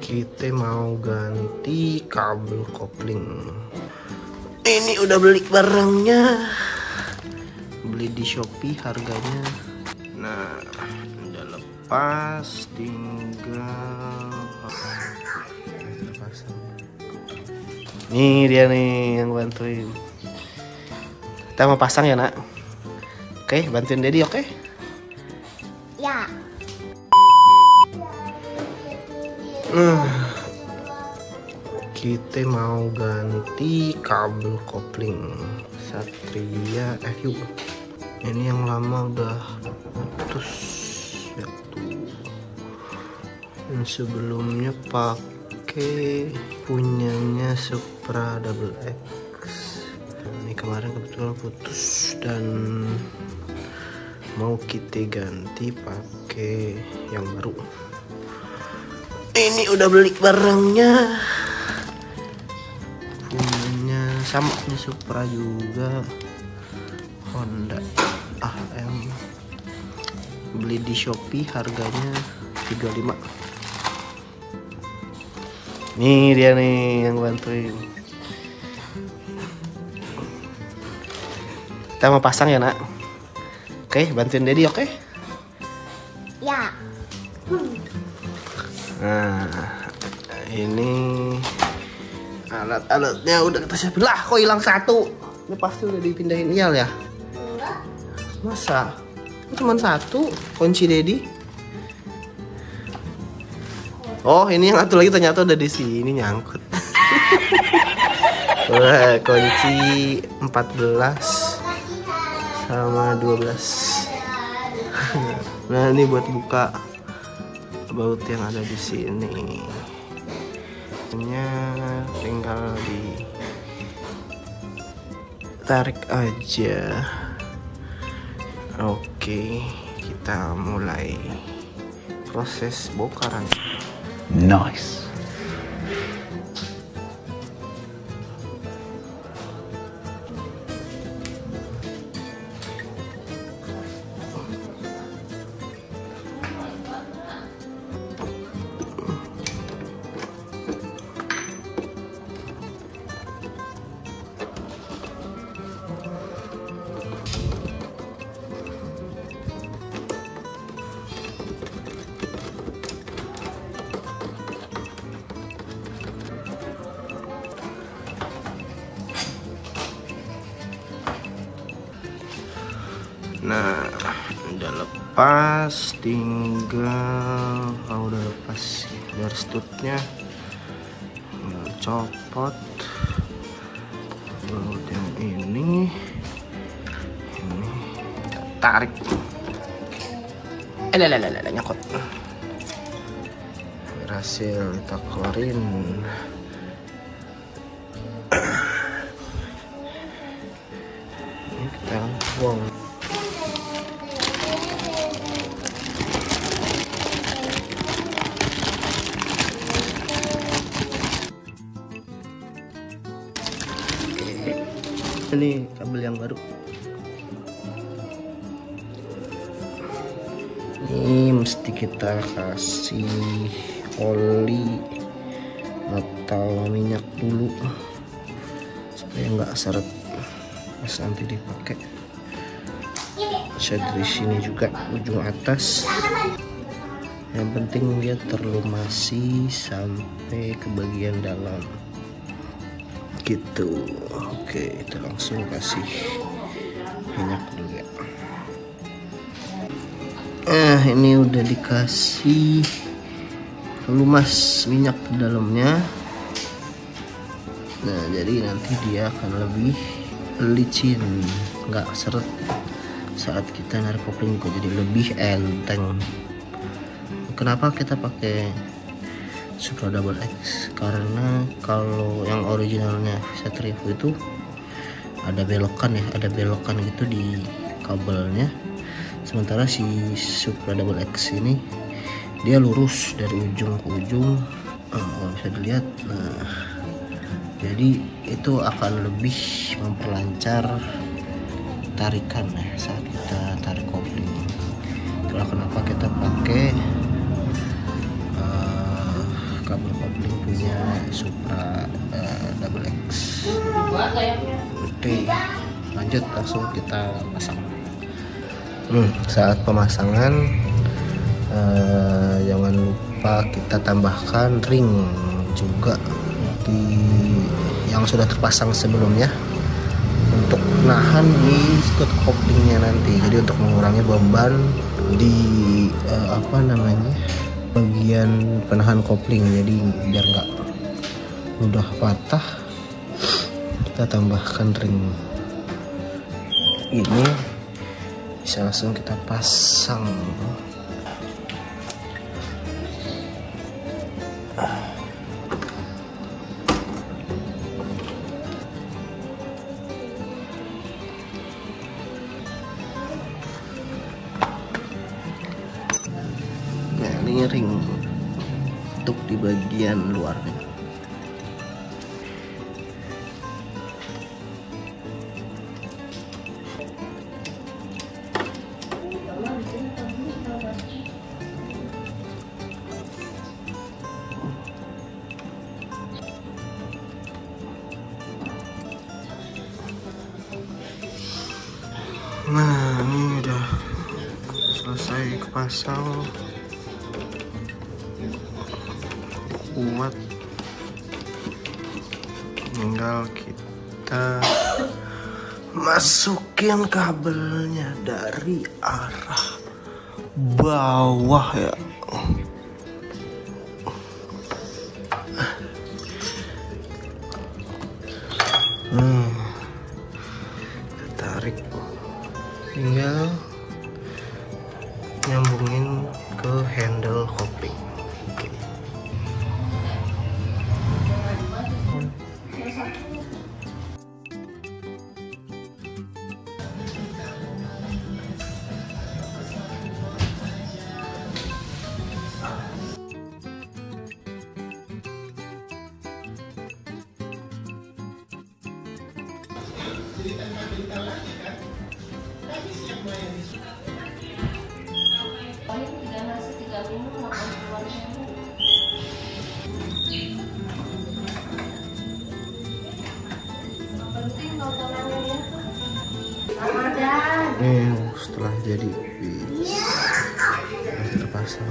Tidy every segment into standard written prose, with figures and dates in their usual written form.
Kita mau ganti kabel kopling. Ini udah beli barangnya, beli di Shopee harganya. Nah, udah lepas, tinggal terpasang. Nih dia nih yang bantuin. Kita mau pasang ya nak. Oke, bantuin Dedi, oke? Ya. Kita mau ganti kabel kopling Satria FU. Ini yang lama udah putus ya tuh. Yang sebelumnya pakai punyanya Supra Double X. Ini kemarin kebetulan putus dan mau kita ganti pakai yang baru. Ini udah beli barangnya, punyanya sama nih Supra juga, Honda AM, beli di Shopee harganya 35. Nih dia nih yang bantuin. Kita mau pasang ya nak. Oke, bantuin Dedi, oke? Ya. Nah, ini alat-alatnya udah kita siapin. Lah, kok hilang satu? Ini pasti udah dipindahin Iyal ya? Enggak. Masa? Cuma satu kunci Dedi. Oh, ini yang satu lagi ternyata udah di sini nyangkut. Wah, kunci 14 sama 12. Nah, ini buat buka baut yang ada di sini. Tinggal ditarik aja. Oke, kita mulai proses bongkaran. Nice. Nah, udah lepas, tinggal udah lepas dari stutnya, copot baut yang ini tarik. Nyangkut. Berhasil kita keluarin. Ini kita buang. Ini kabel yang baru. Ini mesti kita kasih oli atau minyak dulu supaya nggak seret pas nanti dipakai. Bisa dari sini juga ujung atas. Yang penting dia terlumasi sampai ke bagian dalam. Gitu. Oke, kita langsung kasih minyak dulu ya. Ini udah dikasih lumas minyak ke dalamnya. Nah, jadi nanti dia akan lebih licin, nggak seret saat kita narik kopling, kok jadi lebih enteng. Kenapa kita pakai Supra Double X? Karena kalau yang originalnya Satria itu ada belokan ya, ada belokan gitu di kabelnya. Sementara si Supra Double X ini dia lurus dari ujung ke ujung, kalau bisa dilihat. Nah, jadi itu akan lebih memperlancar tarikan ya saat kita tarik kopling. Itulah kenapa kita pakai kabel kopling punya Supra Double X gede. Lanjut, langsung kita pasang. Saat pemasangan jangan lupa kita tambahkan ring juga di yang sudah terpasang sebelumnya untuk nahan di skut koplingnya nanti. Jadi untuk mengurangi beban di bagian penahan kopling, jadi biar nggak mudah patah, kita tambahkan ring ini. Bisa langsung kita pasang. Nah, ini ring untuk di bagian luarnya. Nah, ini udah selesai kepasang, kuat. Tinggal kita masukin kabelnya dari arah bawah ya. Kita tarik, tinggal nyambungin ke handle kopling. Setelah jadi terpasang,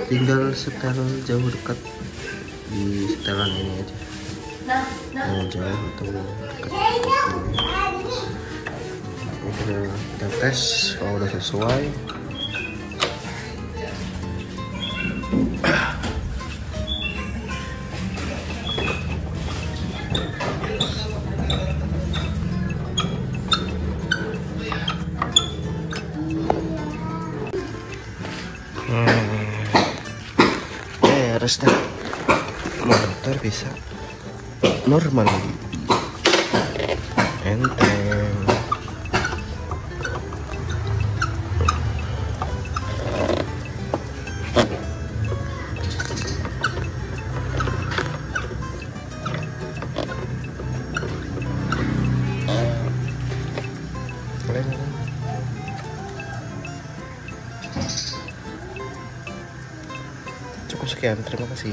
tinggal setel jauh dekat di setelan ini aja, mau jauh atau dekat. Kita tes kalau udah sesuai. Beres dah, motor bisa normal, enteng. Cukup sekian, terima kasih.